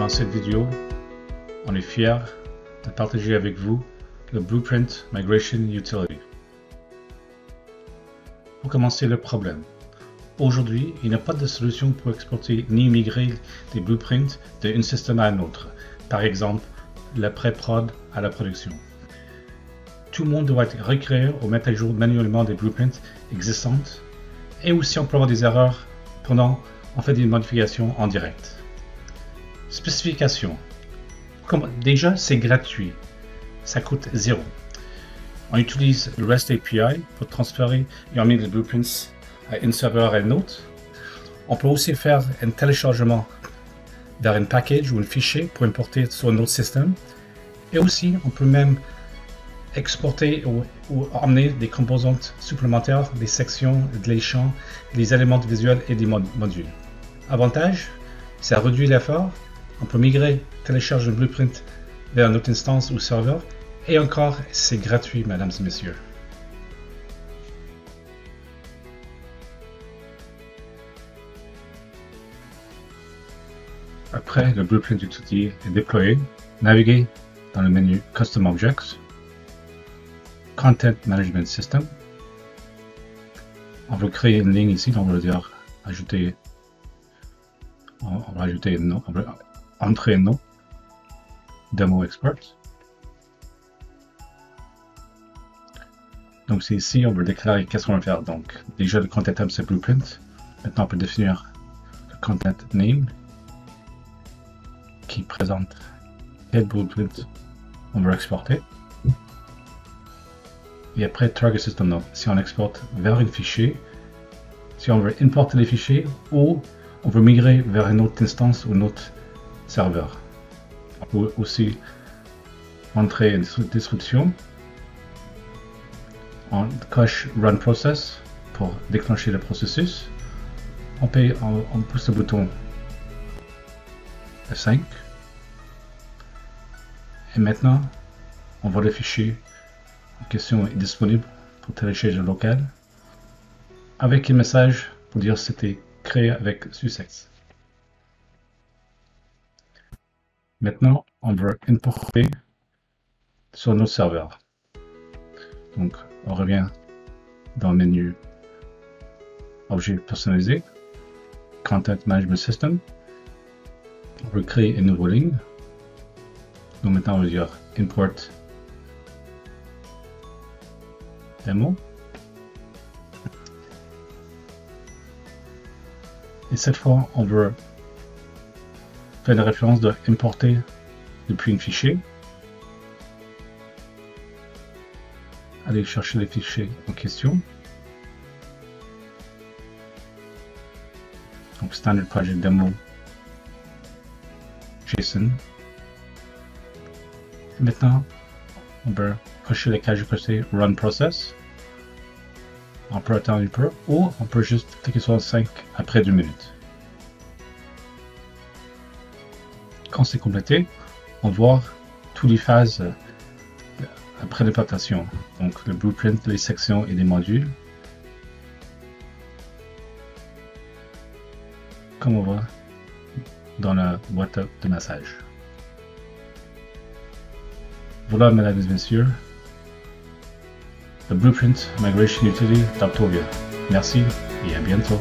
Dans cette vidéo, on est fiers de partager avec vous le Blueprint Migration Utility. Pour commencer le problème, aujourd'hui, il n'y a pas de solution pour exporter ni migrer des blueprints d'un système à un autre, par exemple la pré-prod à la production. Tout le monde doit recréer ou mettre à jour manuellement des blueprints existantes, et aussi on peut avoir des erreurs pendant on fait des modifications en direct. Spécification. Déjà, c'est gratuit. Ça coûte 0. On utilise le REST API pour transférer et emmener les blueprints à un serveur et à un autre. On peut aussi faire un téléchargement vers un package ou un fichier pour importer sur un autre système. Et aussi, on peut même exporter ou emmener des composantes supplémentaires, des sections, des champs, des éléments visuels et des modules. Avantage, ça réduit l'effort. On peut migrer, télécharger un blueprint vers notre instance ou serveur. Et encore, c'est gratuit, mesdames et messieurs. Après le blueprint utility est déployé, naviguez dans le menu Custom Objects, Content Management System. On va créer une ligne ici, on va dire ajouter, on va ajouter un nom, on va entrer un nom, Demo Expert. Donc c'est ici, on va déclarer qu'est-ce qu'on va faire. Donc déjà le content type c'est blueprint. Maintenant on peut définir le content name qui présente quel blueprint on va exporter. Et après target system node, si on exporte vers un fichier, si on veut importer les fichiers ou on veut migrer vers une autre instance ou un autre serveur. On peut aussi entrer une description. On coche Run Process pour déclencher le processus. On pousse le bouton F5. Et maintenant, on voit le fichier en question est disponible pour télécharger local avec un message pour dire que c'était créé avec Sussex. Maintenant, on va importer sur notre serveur. Donc, on revient dans le menu Objet personnalisé, Content Management System. On va créer une nouvelle ligne. Donc maintenant, on va dire Import Demo. Et cette fois, on va faire la référence de importer depuis un fichier. Aller chercher les fichiers en question. Donc Standard Project Demo JSON. Et maintenant, on va cocher les cases de côté Run Process. On peut attendre un peu ou on peut juste cliquer sur le 5 après 2 minutes. Quand c'est complété, on voit toutes les phases après l'implantation. Donc le blueprint, les sections et les modules. Comme on voit dans la boîte de message. Voilà, mesdames et messieurs, le Blueprint Migration Utility d'Optovia. Merci et à bientôt.